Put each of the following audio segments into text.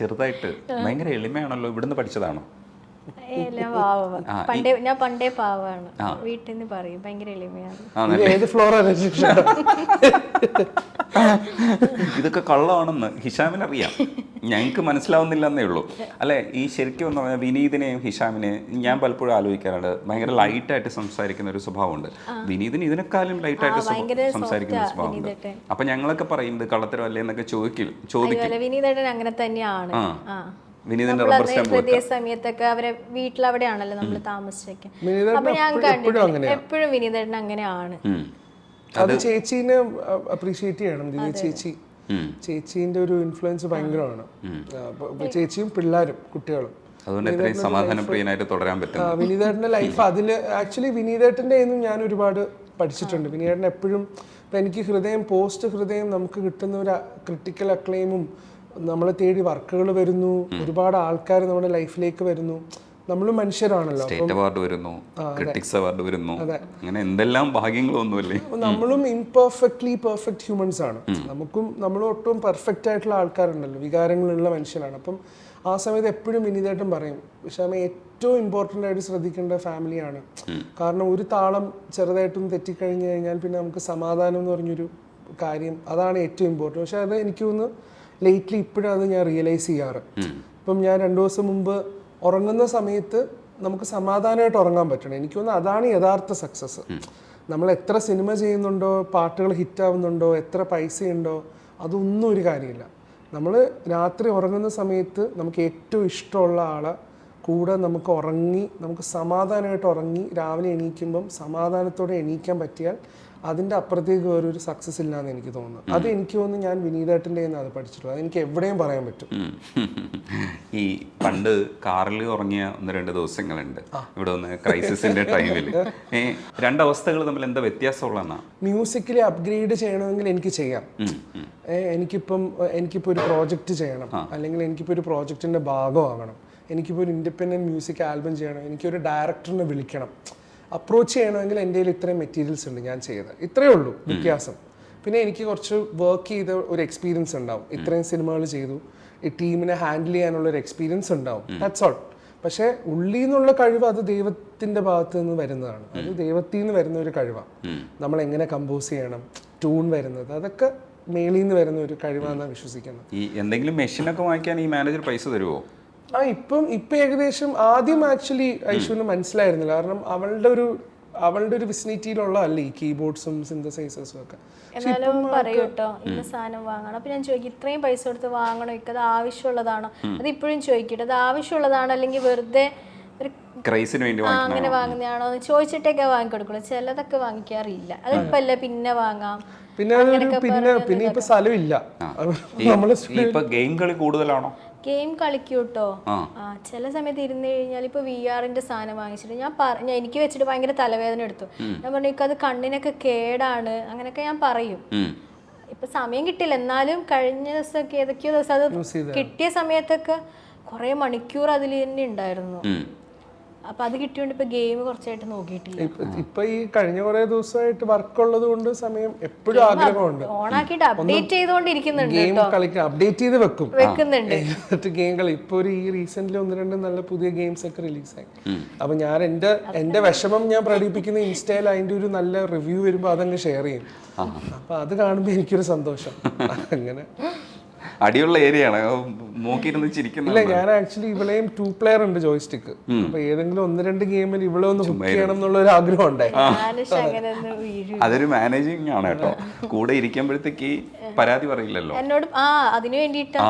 ചെറുതായിട്ട് ഭയങ്കര എളിമയാണല്ലോ. ഇവിടുന്ന് പഠിച്ചതാണോ? ഞാൻ പണ്ടേ പാവാണ്. വീട്ടിൽ നിന്ന് പറയും ഭയങ്കര എളിമയാണ്. ഇതൊക്കെ കള്ളമാണെന്ന് ഹിഷാമിനറിയാം, ഞങ്ങൾക്ക് മനസ്സിലാവുന്നില്ലെന്നേ ഉള്ളൂ. അല്ലെ, ഈ ശരിക്കും എന്ന് പറഞ്ഞാൽ വിനീതിനെയും ഹിഷാമിനെയും ഞാൻ പലപ്പോഴും ആലോചിക്കാറുണ്ട്. ഭയങ്കര ലൈറ്റായിട്ട് സംസാരിക്കുന്ന ഒരു സ്വഭാവമുണ്ട്. വിനീതിന് ഇതിനെക്കാളും ലൈറ്റായിട്ട് സംസാരിക്കുന്ന സ്വഭാവമുണ്ട്. അപ്പൊ ഞങ്ങളൊക്കെ പറയും ഇത് കള്ളത്തരം അല്ലേ എന്നൊക്കെ ചോദിക്കും. വിനീതേട്ടൻ അങ്ങനെ തന്നെയാണ്. വിനീതിന്റെ സമയത്തൊക്കെ അവരെ വീട്ടിലവിടെയാണല്ലോ നമ്മൾ താമസിച്ചൊക്കെ. അപ്പൊ ഞാൻ കണ്ടിട്ടുണ്ട് എപ്പോഴും വിനീതേട്ടൻ അങ്ങനെയാണ്. അത് ചേച്ചീനെ അപ്രീഷിയേറ്റ് ചെയ്യണം. ചേച്ചീന്റെ ഒരു ഇൻഫ്ലുവൻസ് ഭയങ്കരമാണ്. ചേച്ചിയും പിള്ളേരും കുട്ടികളും വിനീതേട്ടന്റെ ലൈഫ് അതിൽ ആക്ച്വലി വിനീതേട്ടന്റെ ഞാൻ ഒരുപാട് പഠിച്ചിട്ടുണ്ട്. വിനീതേട്ടൻ എപ്പോഴും എനിക്ക് ഹൃദയം നമുക്ക് കിട്ടുന്ന ഒരു ക്രിട്ടിക്കൽ അക്ലെയിമും നമ്മളെ തേടി വർക്കുകൾ വരുന്നു, ഒരുപാട് ആൾക്കാർ നമ്മുടെ ലൈഫിലേക്ക് വരുന്നു. നമ്മൾ മനുഷ്യരാണല്ലോ, സ്റ്റേറ്റ് അവാർഡ് വരുന്നു, ക്രിട്ടിക്സ് അവാർഡ് വരുന്നു, അങ്ങനെ എന്തെല്ലാം ഭാഗ്യങ്ങളൊന്നുമല്ലേ. നമ്മളും ഇംപെർഫെക്റ്റ്ലി പെർഫെക്റ്റ് ഹ്യൂമൻസ് ആണ്. നമ്മളും ഒട്ടും പെർഫെക്റ്റ് ആയിട്ടുള്ള ആൾക്കാരുണ്ടല്ലോ, വികാരങ്ങളുള്ള മനുഷ്യരാണ്. അപ്പം ആ സമയത്ത് എപ്പോഴും വിനീതേട്ടൻ പറയും, പക്ഷേ ഏറ്റവും ഇമ്പോർട്ടൻ്റ് ആയിട്ട് ശ്രദ്ധിക്കേണ്ട ഫാമിലിയാണ്. കാരണം ഒരു താളം ചെറുതായിട്ടൊന്ന് തെറ്റിക്കഴിഞ്ഞു കഴിഞ്ഞാൽ പിന്നെ നമുക്ക് സമാധാനം എന്ന് പറഞ്ഞൊരു കാര്യം, അതാണ് ഏറ്റവും ഇമ്പോർട്ടൻ്റ്. പക്ഷെ അത് എനിക്ക് തോന്നുന്നു ലേറ്റ്ലി ഇപ്പോഴും അത് ഞാൻ റിയലൈസ് ചെയ്യാറ്. ഇപ്പം ഞാൻ 2 ദിവസം മുമ്പ് ഉറങ്ങുന്ന സമയത്ത് നമുക്ക് സമാധാനമായിട്ട് ഉറങ്ങാൻ പറ്റണം. എനിക്ക് തോന്നുന്നു അതാണ് യഥാർത്ഥ സക്സസ്. നമ്മൾ എത്ര സിനിമ ചെയ്യുന്നുണ്ടോ, പാട്ടുകൾ ഹിറ്റാവുന്നുണ്ടോ, എത്ര പൈസയുണ്ടോ, അതൊന്നും ഒരു കാര്യമില്ല. നമ്മൾ രാത്രി ഉറങ്ങുന്ന സമയത്ത് നമുക്ക് ഏറ്റവും ഇഷ്ടമുള്ള ആളെ കൂടെ നമുക്ക് സമാധാനമായിട്ട് ഉറങ്ങി രാവിലെ എണീക്കുമ്പം സമാധാനത്തോടെ എണീക്കാൻ പറ്റിയാൽ അതിൻ്റെ അപ്പുറത്തേക്ക് വേറൊരു സക്സസ് ഇല്ലാന്ന് എനിക്ക് തോന്നുന്നു. അത് എനിക്ക് തോന്നുന്നു ഞാൻ വിനീതേട്ടൻ്റെ അത് പഠിച്ചിട്ടുള്ളൂ. അതെനിക്ക് എവിടെയും പറയാൻ പറ്റും. ഈ പണ്ട് കാറിൽ ഉറങ്ങിയ 1-2 ദിവസങ്ങളുണ്ട് ഇവിടെ ഒന്ന് ക്രൈസിസിന്റെ ടൈമിൽ. 2 അവസ്ഥകൾ തമ്മിൽ എന്താ വ്യത്യാസമുള്ളതെന്നാ? മ്യൂസിക്കലി അപ്ഗ്രേഡ് ചെയ്യണമെങ്കിൽ എനിക്ക് ചെയ്യാം. എനിക്കിപ്പോൾ ഒരു പ്രോജക്റ്റ് ചെയ്യണം, അല്ലെങ്കിൽ എനിക്കിപ്പോൾ ഒരു പ്രോജക്റ്റിൻ്റെ ഭാഗമാകണം, എനിക്കിപ്പോൾ ഒരു ഇൻഡിപെൻഡൻറ്റ് മ്യൂസിക് ആൽബം ചെയ്യണം, എനിക്കൊരു ഡയറക്ടറിനെ വിളിക്കണം, അപ്രോച്ച് ചെയ്യണമെങ്കിൽ എൻ്റെ കയ്യിൽ ഇത്രയും മെറ്റീരിയൽസ് ഉണ്ട്, ഞാൻ ചെയ്തത് ഇത്രയേ ഉള്ളൂ വ്യത്യാസം. പിന്നെ എനിക്ക് കുറച്ച് വർക്ക് ചെയ്ത ഒരു എക്സ്പീരിയൻസ് ഉണ്ടാവും, ഇത്രയും സിനിമകൾ ചെയ്തു, ഈ ടീമിനെ ഹാൻഡിൽ ചെയ്യാനുള്ള ഒരു എക്സ്പീരിയൻസ് ഉണ്ടാവും, ദാറ്റ്സ് ഓൾ. പക്ഷേ ഉള്ളിൽ നിന്നുള്ള കഴിവ് അത് ദൈവത്തിൻ്റെ ഭാഗത്ത് നിന്ന് വരുന്നതാണ്. അത് ദൈവത്തിൽ നിന്ന് വരുന്ന ഒരു കഴിവാണ്. നമ്മൾ എങ്ങനെ കമ്പോസ് ചെയ്യണം, ട്യൂൺ വരുന്നത്, അതൊക്കെ മേളിൽ നിന്ന് വരുന്ന ഒരു കഴിവാണെന്നാണ് വിശ്വസിക്കുന്നത്. ഈ എന്തെങ്കിലും മെഷീനൊക്കെ വാങ്ങിക്കാൻ ഈ മാനേജർ പൈസ തരുമോ? ഇപ്പം ഏകദേശം ആദ്യം ആക്ച്വലി ഐഷുവിന് മനസ്സിലായിരുന്നില്ല. കാരണം അവളുടെ ഒരു വിസിനിറ്റിയിലുള്ളതല്ലേ ഈ കീബോർഡ്സും സിന്തസൈസേഴ്സും ഒക്കെ. എന്നാലും പറയൂട്ടോ ഇന്ന സാധനം വാങ്ങണം. അപ്പൊ ഞാൻ ചോദിക്കും ഇത്രയും പൈസ കൊടുത്ത് വാങ്ങണോ, അത് ആവശ്യമുള്ളതാണോ? അത് ഇപ്പോഴും ചോദിക്കട്ടെ, അത് ആവശ്യമുള്ളതാണോ അല്ലെങ്കിൽ വെറുതെ ഒരു അങ്ങനെ വാങ്ങുന്നതാണോ എന്ന് ചോദിച്ചിട്ടൊക്കെ വാങ്ങിക്കൊടുക്കുള്ളൂ. ചിലതൊക്കെ വാങ്ങിക്കാറില്ല. അതിപ്പോ അല്ല പിന്നെ വാങ്ങാം. പിന്നെ ഇപ്പൊ സ്ഥലമില്ല. ഗെയിം കളി കൂടുതലാണോ? ഗെയിം കളിക്കൂട്ടോ. ചില സമയത്ത് ഇരുന്ന് കഴിഞ്ഞാൽ ഇപ്പൊ VR-ന്റെ സാധനം വാങ്ങിച്ചിട്ട് ഞാൻ എനിക്ക് വെച്ചിട്ട് ഭയങ്കര തലവേദന എടുത്തു. ഞാൻ പറഞ്ഞു അത് കണ്ണിനൊക്കെ കേടാണ്, അങ്ങനെയൊക്കെ ഞാൻ പറയും. ഇപ്പൊ സമയം കിട്ടില്ല, എന്നാലും കഴിഞ്ഞ ദിവസമൊക്കെ ഏതൊക്കെയോ ദിവസം അത് കിട്ടിയ സമയത്തൊക്കെ കുറെ മണിക്കൂർ അതിൽ തന്നെ ഉണ്ടായിരുന്നു. അപ്പൊ അത് കിട്ടിയോണ്ട് ഇപ്പൊ ഗെയിം കുറച്ചായിട്ട് നോക്കിയിട്ടില്ല. ഇപ്പൊ ഈ കഴിഞ്ഞ കുറെ ദിവസമായിട്ട് വർക്ക് ഉള്ളത് കൊണ്ട് സമയം എപ്പോഴും ആഗ്രഹമുണ്ട്. ഓണാക്കിയിട്ട് അപ്ഡേറ്റ് ചെയ്തോണ്ടിരിക്കുന്നുണ്ട്. ഗെയിം കളിക്കാൻ അപ്ഡേറ്റ് ചെയ്ത് വെക്കുന്നുണ്ട്. ഗെയിം കളി ഇപ്പൊ ഈ റീസെന്റ് 1-2 നല്ല പുതിയ ഗെയിംസ് ഒക്കെ റിലീസായി. അപ്പൊ ഞാൻ എന്റെ വിഷമം ഞാൻ പ്രകടിപ്പിക്കുന്ന ഇൻസ്റ്റയിൽ അതിന്റെ ഒരു നല്ല റിവ്യൂ വരുമ്പോ അതങ്ങ് ഷെയർ ചെയ്യും. അപ്പൊ അത് കാണുമ്പോ എനിക്കൊരു സന്തോഷം. അങ്ങനെ അടിയുള്ള ഏരിയയാണ് നോക്കിയിരുന്ന് ചിരിക്കുന്നത്. ഇല്ല, ഞാൻ ആക്ച്വലി ഇവളെയും 2 player ഉണ്ട് ജോയ്സ്റ്റിക്ക്. അപ്പൊ ഏതെങ്കിലും 1-2 ഗെയിമിൽ ഇവളെ ഒന്ന് ബുക്ക് ചെയ്യണം എന്നുള്ള ഒരു ആഗ്രഹം ഉണ്ടായി. അതൊരു മാനേജിങ് ആണ് കേട്ടോ. കൂടെ ഇരിക്കുമ്പോഴത്തേക്ക് പരാതി പറയില്ലല്ലോ എന്നോട്. അതിനു വേണ്ടിയിട്ടാ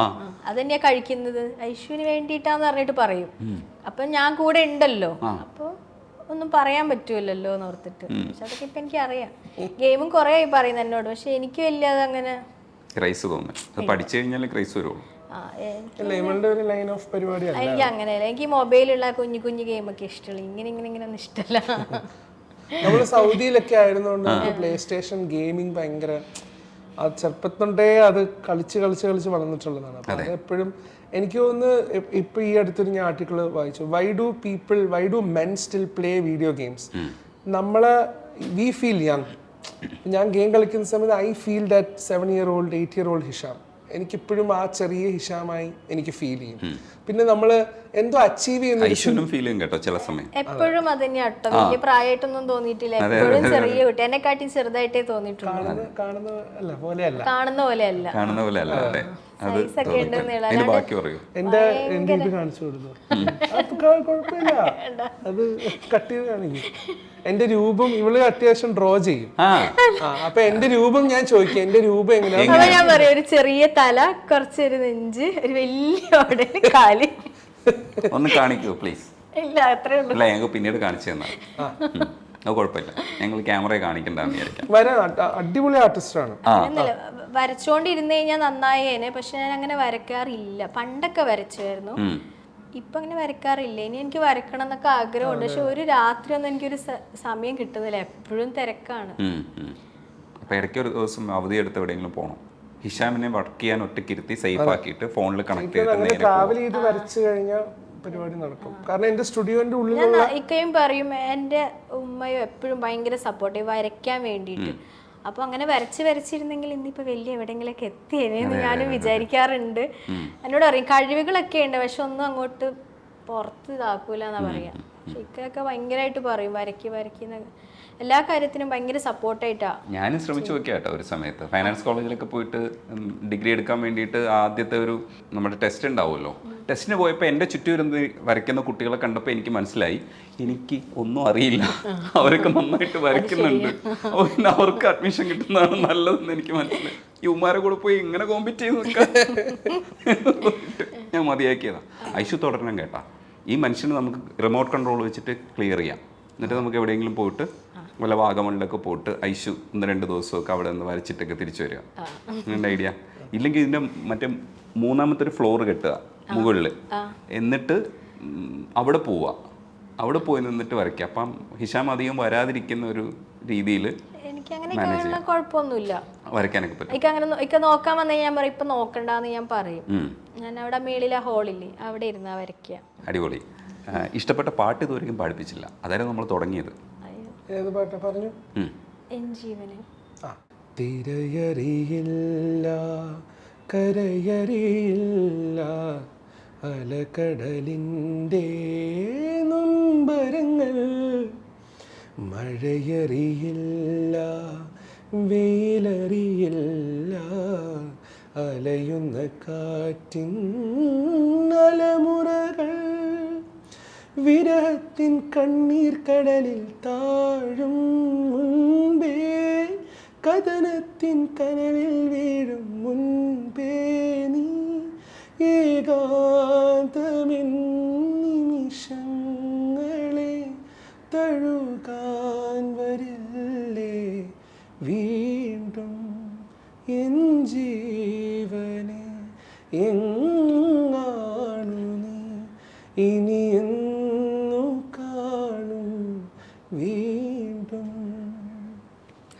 അതെന്നെയാ കഴിക്കുന്നത്, ഐഷുവിന് വേണ്ടിയിട്ടാന്ന് പറഞ്ഞിട്ട് പറയും. അപ്പൊ ഞാൻ കൂടെ ഉണ്ടല്ലോ, അപ്പൊ ഒന്നും പറയാൻ പറ്റൂലല്ലോ എന്ന് ഓർത്തിട്ട്. പക്ഷെ അതൊക്കെ ഇപ്പൊ എനിക്ക് അറിയാം. ഗെയിമും കുറെ ആയി പറയുന്നത് എന്നോട്, പക്ഷെ എനിക്ക് വലിയ അതങ്ങനെ ക്രൈസ് തോന്നുന്നു. അത് പഠിച്ചു കഴിഞ്ഞാൽ ക്രൈസ് വരുള്ളൂ. എനിക്ക് അങ്ങനെയല്ല. എനിക്ക് മൊബൈലുള്ള കുഞ്ഞു കുഞ്ഞു ഗെയിമൊക്കെ ഇഷ്ടമുള്ളൂ. ഇങ്ങനെ ഒന്നും ഇഷ്ടമല്ല. നമ്മൾ സൗദിയിലൊക്കെ ആയിരുന്നുകൊണ്ട് പ്ലേ സ്റ്റേഷൻ ഗെയിമിംഗ് ഭയങ്കര ചെറുപ്പത്തിലേ അത് കളിച്ച് വളർന്നിട്ടുള്ളതാണ്. അപ്പൊ അത് എപ്പോഴും എനിക്ക് തോന്നുന്നു. ഇപ്പൊ ഈ അടുത്തൊരു ഞാൻ ആർട്ടിക്കിൾ വായിച്ചു, why do men still play video games. We feel young. ഞാൻ ഗെയിം കളിക്കുന്ന സമയത്ത് I feel that 7-year-old 8-year-old Hisham എനിക്കിപ്പോഴും ആ ചെറിയ ഹിഷാമായി എനിക്ക് ഫീൽ ചെയ്യും. പിന്നെ നമ്മൾ എന്തോ അച്ചീവ് ചെയ്യുന്ന ഐശ്വര്യം ഫീൽ ചെയ്യും കേട്ടോ ചില സമയം. എപ്പോഴും അത് തന്നെയാ കേട്ടോ. വലിയ പ്രായമായിട്ടൊന്നും തോന്നിയിട്ടില്ല. എപ്പോഴും ചെറിയ കുട്ടി, എന്നെക്കാട്ടി ചെറുതായിട്ടേ തോന്നിയിട്ടുള്ളൂ. കാണുന്ന അല്ല പോലെയല്ല, കാണുന്ന പോലെയല്ല. കാണുന്ന പോലെ അല്ല അല്ലേ? അത് സൈസൊക്കെ ഉണ്ട് നീളം. അതിന് ബാക്കി പറയൂ. എന്റെ ഇത് കാണിച്ചു കൊടുത്തു. അത് കുഴപ്പമില്ല, അത് കട്ട് ചെയ്ത് കാണിക്കും. എന്റെ രൂപം ഇവള് അത്യാവശ്യം ഡ്രോ ചെയ്യും. അപ്പൊ എന്റെ രൂപം ഞാൻ ചോദിക്കും, എന്റെ രൂപം എങ്ങനെയാ? അപ്പൊ ഞാൻ പറയാം, ഒരു ചെറിയ തല, കുറച്ചൊരു നെഞ്ച്, ഒരു വലിയ കാല്. ഒന്ന് കാണിക്കൂ പ്ലീസ്. ഇല്ല, അത്രേ ഉള്ളൂ. അല്ല, ഞങ്ങൾക്ക് പിന്നീട് കാണിച്ചു തന്നാൽ അത് കുഴപ്പമില്ല. ഞങ്ങൾ ക്യാമറയെ കാണിക്കണ്ടെന്ന് വിചാരിക്കാം. അടിപൊളി ആർട്ടിസ്റ്റാണ്. എന്നല്ല, വരച്ചോണ്ടിരുന്ന് കഴിഞ്ഞാൽ നന്നായേനെ. പക്ഷെ ഞാൻ അങ്ങനെ വരയ്ക്കാറില്ല. പണ്ടൊക്കെ വരച്ചായിരുന്നു, ഇപ്പൊ അങ്ങനെ വരയ്ക്കാറില്ല. ഇനി എനിക്ക് വരക്കണം എന്നൊക്കെ ആഗ്രഹമുണ്ട്. പക്ഷെ ഒരു രാത്രി ഒന്നും എനിക്കൊരു സമയം കിട്ടുന്നില്ല. എപ്പോഴും തിരക്കാണ്. അപ്പൊ ഇടയ്ക്ക് ഒരു ദിവസം അവധി എടുത്ത് എവിടെയെങ്കിലും പോകണം. ഹിഷാമിനെ വർക്ക് ചെയ്യാൻ ഒറ്റയ്ക്ക് ഇരുത്തി സേഫ് ആക്കിയിട്ട് ഫോണിൽ കണക്ട് ചെയ്തിട്ട് ട്രാവൽ ചെയ്ത് വരച്ചു കഴിഞ്ഞാൽ പരിപാടി നടക്കും. കാരണം എന്റെ സ്റ്റുഡിയോന്റെ ഉള്ളിലുള്ള ഇക്കയും പറയും, എൻ്റെ ഉമ്മയും എപ്പോഴും ഭയങ്കര സപ്പോർട്ടീവ് വരയ്ക്കാൻ വേണ്ടിയിട്ട്. അപ്പൊ അങ്ങനെ വരച്ചിരുന്നെങ്കിൽ ഇന്നിപ്പോ വലിയ എവിടെയെങ്കിലൊക്കെ എത്തിയേനെന്ന് ഞാനും വിചാരിക്കാറുണ്ട്. എന്നോട് പറയും കഴിവുകളൊക്കെ ഉണ്ട്, പക്ഷെ ഒന്നും അങ്ങോട്ട് പുറത്ത് ഇതാക്കൂല എന്നാ പറയാ. പക്ഷെ ഇക്കൊക്കെ ഭയങ്കരമായിട്ട് പറയും വരയ്ക്കുന്ന എല്ലാ കാര്യത്തിനും ഭയങ്കര സപ്പോർട്ടായിട്ടാ. ഞാനും ശ്രമിച്ചു നോക്കിയാ കേട്ടോ. ഒരു സമയത്ത് ഫൈനാൻസ് കോളേജിലൊക്കെ പോയിട്ട് ഡിഗ്രി എടുക്കാൻ വേണ്ടിയിട്ട് ആദ്യത്തെ ഒരു നമ്മുടെ ടെസ്റ്റ് ഉണ്ടാവുമല്ലോ. ടെസ്റ്റിന് പോയപ്പോൾ എൻ്റെ ചുറ്റും വരയ്ക്കുന്ന കുട്ടികളെ കണ്ടപ്പോൾ എനിക്ക് മനസ്സിലായി എനിക്ക് ഒന്നും അറിയില്ല, അവരൊക്കെ നന്നായിട്ട് വരയ്ക്കുന്നുണ്ട്. അപ്പോൾ പിന്നെ അവർക്ക് അഡ്മിഷൻ കിട്ടുന്നതാണ് നല്ലതെന്ന് എനിക്ക് മനസ്സിലായി. ഈ ഉമ്മാരെ കൂടെ പോയി ഇങ്ങനെ കോമ്പറ്റ് ചെയ്ത് നിൽക്കാൻ ഞാൻ മതിയാക്കിയതാണ്. ഐഷു തുടരണം കേട്ടാ. ഈ മനുഷ്യന് നമുക്ക് റിമോട്ട് കൺട്രോൾ വെച്ചിട്ട് ക്ലിയർ ചെയ്യാം. എന്നിട്ട് നമുക്ക് എവിടെയെങ്കിലും പോയിട്ട് വല്ല വാഗമണിലൊക്കെ പോയിട്ട് ഐഷു 1-2 ദിവസമൊക്കെ അവിടെ നിന്ന് വരച്ചിട്ടൊക്കെ തിരിച്ചു വരിക. അങ്ങനെ ഐഡിയ. ഇല്ലെങ്കിൽ ഇതിൻ്റെ മറ്റേ 3ാമത്തെ ഒരു ഫ്ലോർ കെട്ടുക മുകളിൽ, എന്നിട്ട് അവിടെ പോവുക. അവിടെ പോയി നിന്നിട്ട് വരയ്ക്കുക. അപ്പം ഹിഷാം അധികം വരാതിരിക്കുന്ന ഒരു രീതിയിൽ എനിക്ക് അങ്ങനെ കുഴപ്പമൊന്നുമില്ല, വരയ്ക്കാനൊക്കെ പറ്റും. ഇക്ക നോക്കാൻ വന്നാൽ ഞാൻ പറയും ഇപ്പൊ നോക്കണ്ടെന്ന് ഞാൻ പറയും. ഞാൻ അവിടെ മേളിലെ ഹോളില്ലേ അവിടെ ഇരുന്നാ വരയ്ക്കുക. അടിപൊളി. ഇഷ്ടപ്പെട്ട പാട്ട് ഇതുവരെയും പാടിപ്പിച്ചില്ല, അതായിരുന്നു നമ്മൾ തുടങ്ങിയത്. ഏത് പാട്ടാ പറഞ്ഞു? ജീവന്. തിരയറിയില്ല കരയറിയില്ല അലകടലിൻ്റെ നൊമ്പരങ്ങൾ, മഴയറിയില്ല വെയിലറിയില്ല അലയുന്ന കാറ്റിൻ അലമുറകൾ, വിരഹത്തിൻ കണ്ണീർ കടലിൽ താഴും മുൻപേ, കഥനത്തിൻ കനലിൽ വീഴും മുൻപേ, നീ ഏകാന്തമെൻ നിമിഷങ്ങളെ തഴുകാൻ വരില്ലേ വീണ്ടും എൻ ജീവനെ, എങ്ങാണു നീ ഇനി